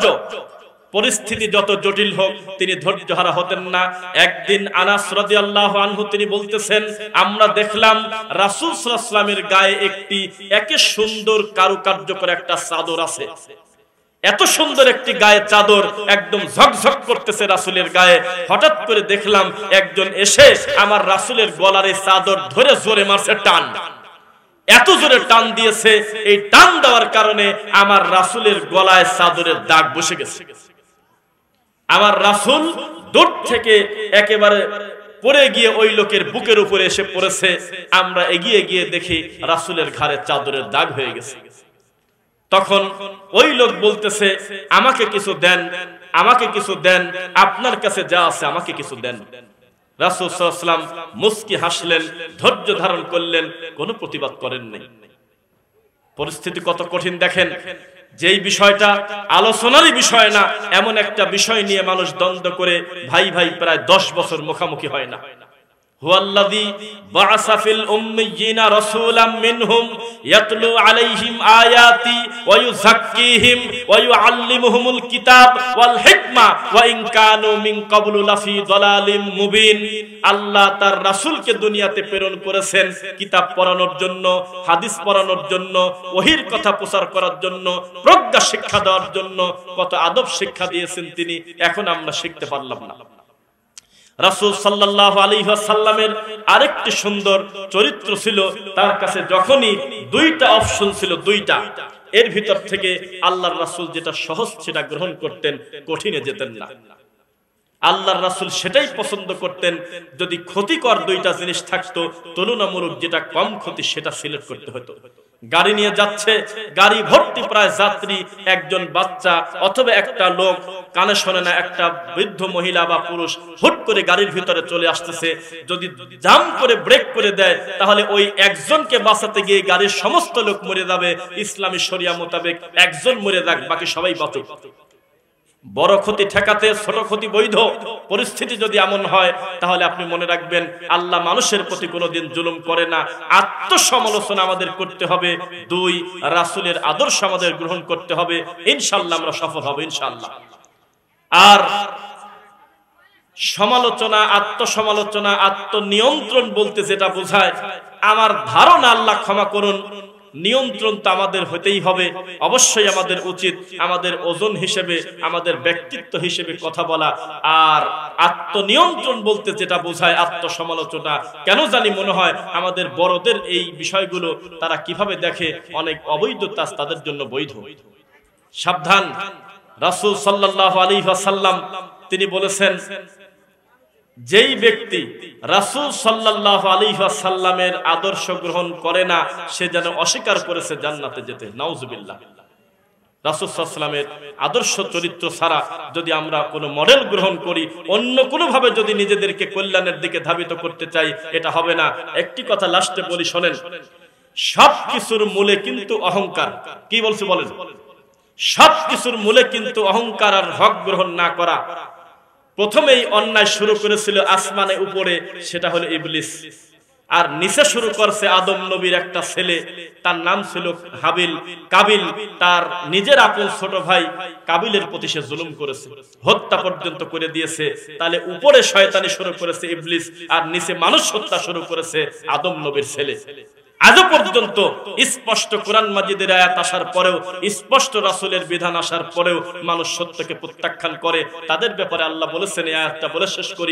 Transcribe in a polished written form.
ধৈর্য, পরিস্থিতি যত জটিল হোক তিনি ধৈর্যহারা হতেন না। একদিন আনাস রাদিয়াল্লাহু আনহু তিনি বলতেছেন, আমরা দেখলাম রাসূল সাল্লাল্লাহু আলাইহি ওয়াসাল্লামের গায়ে একটি একে সুন্দর কারুকার্য করে একটা চাদর আছে। এত সুন্দর একটি গায়ে চাদর একদম ঝকঝক করতেছে রাসূলের গায়ে। হঠাৎ করে দেখলাম একজন এসে আমার রাসূলের গলার এই চাদর ধরে জোরে মারছে টান। এত জোরে টান দিয়েছে, এই টান দেওয়ার কারণে আমার রাসূলের গলায় চাদরের দাগ বসে গেছে। আমার রাসূল দূর থেকে একেবারে পড়ে গিয়ে ওই লোকের বুকের উপরে এসে পড়েছে। আমরা এগিয়ে গিয়ে দেখি রাসূলের ঘাড়ে চাদরের দাগ হয়ে গেছে। তখন ওই লোক বলতেছে, আমাকে কিছু দেন, আমাকে কিছু দেন, আপনার কাছে যা আছে আমাকে কিছু দেন। রাসূল সাল্লাল্লাহু আলাইহি ওয়াসাল্লাম মুস্কি হাসলেন, ধৈর্য ধারণ করলেন, কোনো প্রতিবাদ করেন নাই। পরিস্থিতি কত কঠিন দেখেন। যেই বিষয়টা আলোচনারই বিষয় না, এমন একটা বিষয় নিয়ে মানুষ দ্বন্দ্ব করে ভাই ভাই প্রায় 10 বছর মুখামুখি হয় না। হুয়াল্লাযী বা'আসা ফিল উম্মিয়িনা রাসূলাম মিনহুম ইয়াতলু আলাইহিম আয়াতি ওয়া ইউযাক্কিহিম ওয়া ইউআল্লিমুহুমুল কিতাব ওয়াল হিকমা ওয়া ইন কানু মিন ক্বাবলু লাফি যালালিম মুবিন। আল্লাহ তার রাসূলকে দুনিয়াতে প্রেরণ করেছেন কিতাব পড়ানোর জন্য, হাদিস পড়ানোর জন্য, ওহীর কথা প্রচার করার জন্য, প্রজ্ঞা শিক্ষা দেওয়ার জন্য। কত আদব শিক্ষা দিয়েছেন তিনি, এখন আমরা শিখতে পারলাম না। রাসূল সাল্লাল্লাহু আলাইহি ওয়াসাল্লামের আরেকটি সুন্দর চরিত্র ছিল, তার কাছে যখনই দুইটা অপশন ছিল, দুইটা, এর ভিতর থেকে আল্লাহর রাসূল যেটা সহজ সেটা গ্রহণ করতেন, কঠিনে যেতেন না। আল্লাহর রাসূল সেটাই পছন্দ করতেন, যদি ক্ষতিকর দুইটা জিনিস থাকতো তুলনামূলক যেটা কম ক্ষতি সেটা সিলেক্ট করতে হতো। গাড়ি নিয়ে যাচ্ছে, গাড়ি ভর্তি প্রায় যাত্রী, একজন বাচ্চা অথবা একটা লোক কানে শোনে না, একটা বৃদ্ধ মহিলা বা পুরুষ হুট করে গাড়ির ভিতরে চলে আসতেছে, যদি জাম করে ব্রেক করে দেয় তাহলে ওই একজনকে বাঁচাতে গিয়ে গাড়ির সমস্ত লোক মরে যাবে। ইসলামী শরিয়া মোতাবেক একজন মরে যাক, বাকি সবাই বাঁচুক। বড় ক্ষতি ঠেকাতে ছোট ক্ষতি বৈধ। পরিস্থিতি যদি এমন হয় তাহলে আপনি মনে রাখবেন আল্লাহ মানুষের প্রতি কোনোদিন জুলুম করে না। আত্মসমালোচনা আমাদের করতে হবে, 2 রাসূলের আদর্শ আমাদের গ্রহণ করতে হবে, ইনশাআল্লাহ আমরা সফল হব ইনশাআল্লাহ। আর সমালোচনা, আত্মসমালোচনা, আত্মনিয়ন্ত্রণ বলতে যেটা বোঝায়, আমার ধারণা, আল্লাহ ক্ষমা করুন, নিয়ন্ত্রণ তো আমাদের হতেই হবে। অবশ্যই আমাদের উচিত আমাদের ওজন হিসেবে, আমাদের ব্যক্তিত্ব হিসেবে কথা বলা। আর আত্মনিয়ন্ত্রণ বলতে যেটা বোঝায় আত্মসমালোচনা, কেন জানি মনে হয় আমাদের বড়দের এই বিষয়গুলো তারা কিভাবে দেখে, অনেক অবৈধ কাজ তাদের জন্য বৈধ। সাবধান। রাসূল সাল্লাল্লাহু আলাইহি ওয়াসাল্লাম তিনি বলেছেন, যেই ব্যক্তি রাসূল সাল্লাল্লাহু আলাইহি ওয়াসাল্লামের আদর্শ গ্রহণ করে না, সে যেন অস্বীকার করেছে জান্নাতে যেতে। নাউজুবিল্লাহ। রাসূল সাল্লাল্লাহু আলাইহি ওয়াসাল্লামের আদর্শ চরিত্র ছাড়া যদি আমরা কোনো মডেল গ্রহণ করি, অন্য কোনো ভাবে যদি নিজেদেরকে কল্যাণের দিকে ধাবিত করতে চাই, এটা হবে না। একটি কথা লাস্টে বলি, শোনেন। সবকিছুর মূলে কিন্তু অহংকার। কি বলছি বলেন? সবকিছুর মূলে কিন্তু অহংকার আর হক গ্রহণ না করা। প্রথমেই অন্যায় শুরু করেছিল আসমানে উপরে, সেটা হলো ইবলিস। আর নিচে শুরু করছে আদম নবীর একটা ছেলে, তার নাম ছিল হাবিল। কাবিল তার নিজের আপন ছোট ভাই কাবিলের প্রতি সে জুলুম করেছে, হত্যা পর্যন্ত করে দিয়েছে। তাহলে উপরে শয়তানি শুরু করেছে ইবলিস, আর নিচে মানুষ হত্যা শুরু করেছে আদম নবীর ছেলে। আজও পর্যন্ত স্পষ্ট কোরআন মাজিদের আয়াত আসার পরেও, স্পষ্ট রাসূলের বিধান আসার পরেও মানুষ সত্যকে প্রত্যাখ্যান করে। তাদের ব্যাপারে আল্লাহ বলেছেন, এই আয়াতটা বলে শেষ করি।